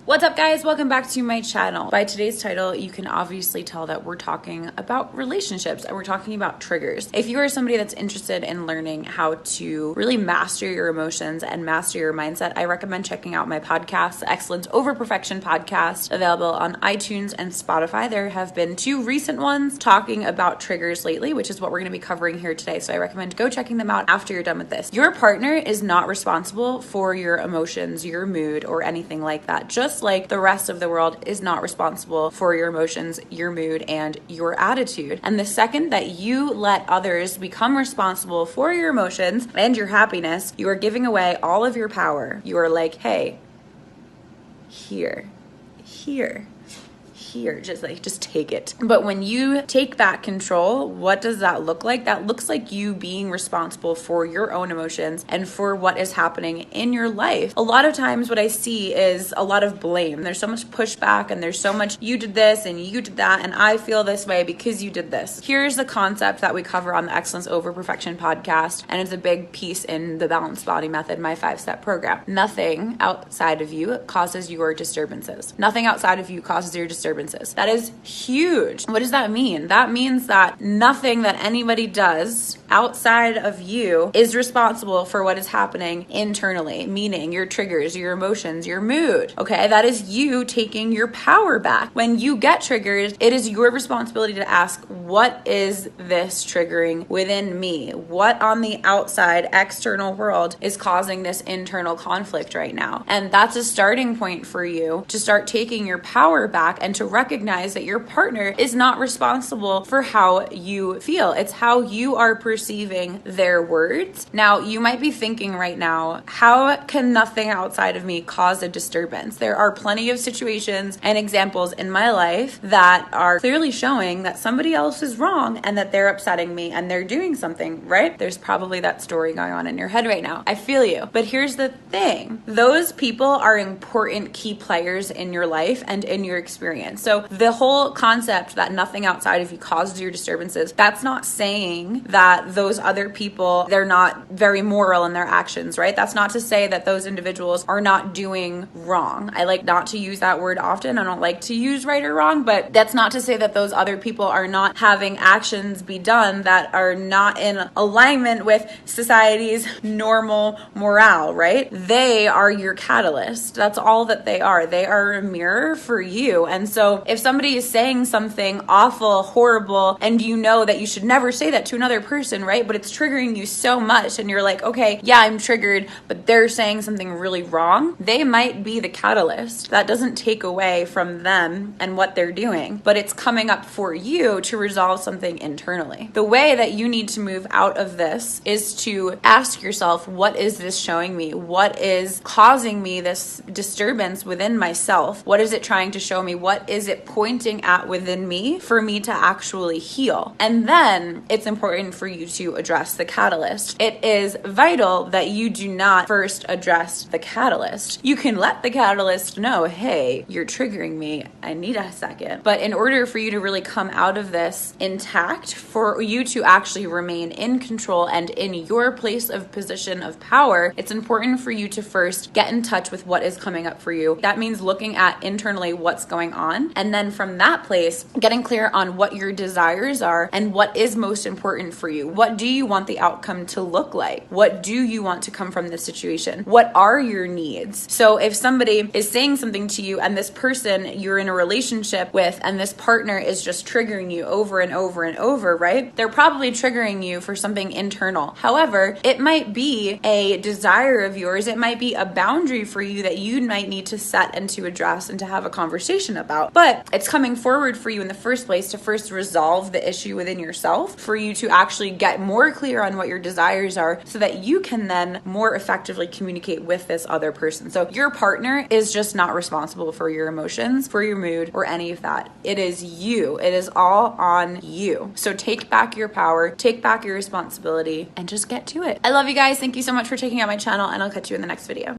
What's up, guys? Welcome back to my channel. By today's title, you can obviously tell that we're talking about relationships and we're talking about triggers. If you are somebody that's interested in learning how to really master your emotions and master your mindset, I recommend checking out my podcast, the Excellence Over Perfection podcast, available on iTunes and Spotify. There have been 2 recent ones talking about triggers lately, which is what we're going to be covering here today. So I recommend go checking them out after you're done with this. Your partner is not responsible for your emotions, your mood, or anything like that. Just like the rest of the world is not responsible for your emotions, your mood, and your attitude. And the second that you let others become responsible for your emotions and your happiness, you are giving away all of your power. You are like, hey, here, just take it. But when you take back control, what does that look like? That looks like you being responsible for your own emotions and for what is happening in your life. A lot of times what I see is a lot of blame. There's so much pushback and there's so much you did this and you did that and I feel this way because you did this. Here's the concept that we cover on the Excellence Over Perfection podcast, and it's a big piece in the Balanced Body Method, my 5-step program. Nothing outside of you causes your disturbances. Nothing outside of you causes your disturbances. That is huge. What does that mean? That means that nothing that anybody does outside of you is responsible for what is happening internally, meaning your triggers, your emotions, your mood. Okay, that is you taking your power back. When you get triggered, it is your responsibility to ask, what is this triggering within me? What on the outside, external world is causing this internal conflict right now? And that's a starting point for you to start taking your power back and to recognize that your partner is not responsible for how you feel. It's how you are perceiving their words. Now, you might be thinking right now, how can nothing outside of me cause a disturbance? There are plenty of situations and examples in my life that are clearly showing that somebody else is wrong and that they're upsetting me and they're doing something, right? There's probably that story going on in your head right now. I feel you. But here's the thing. Those people are important key players in your life and in your experience. So the whole concept that nothing outside of you causes your disturbances, that's not saying that those other people, they're not very moral in their actions, right? That's not to say that those individuals are not doing wrong. I like not to use that word often. I don't like to use right or wrong, but that's not to say that those other people are not having actions be done that are not in alignment with society's normal morale, right? They are your catalyst. That's all that they are. They are a mirror for you. And so if somebody is saying something awful, horrible, and you know that you should never say that to another person, right? But it's triggering you so much and you're like, okay, yeah, I'm triggered, but they're saying something really wrong. They might be the catalyst. That doesn't take away from them and what they're doing, but it's coming up for you to resolve something internally. The way that you need to move out of this is to ask yourself, what is this showing me? What is causing me this disturbance within myself? What is it trying to show me? What is it pointing at within me for me to actually heal? And then it's important for you to address the catalyst. It is vital that you do not first address the catalyst. You can let the catalyst know, hey, you're triggering me. I need a second. But in order for you to really come out of this intact, for you to actually remain in control and in your place of position of power, it's important for you to first get in touch with what is coming up for you. That means looking at internally what's going on. And then from that place, getting clear on what your desires are and what is most important for you. What do you want the outcome to look like? What do you want to come from this situation? What are your needs? So if somebody is saying something to you and this person you're in a relationship with and this partner is just triggering you over and over and over, right? They're probably triggering you for something internal. However, it might be a desire of yours. It might be a boundary for you that you might need to set and to address and to have a conversation about. But it's coming forward for you in the first place to first resolve the issue within yourself, for you to actually get more clear on what your desires are so that you can then more effectively communicate with this other person. So your partner is just not responsible for your emotions, for your mood, or any of that. It is you. It is all on you. So take back your power, take back your responsibility, and just get to it. I love you guys. Thank you so much for checking out my channel, and I'll catch you in the next video.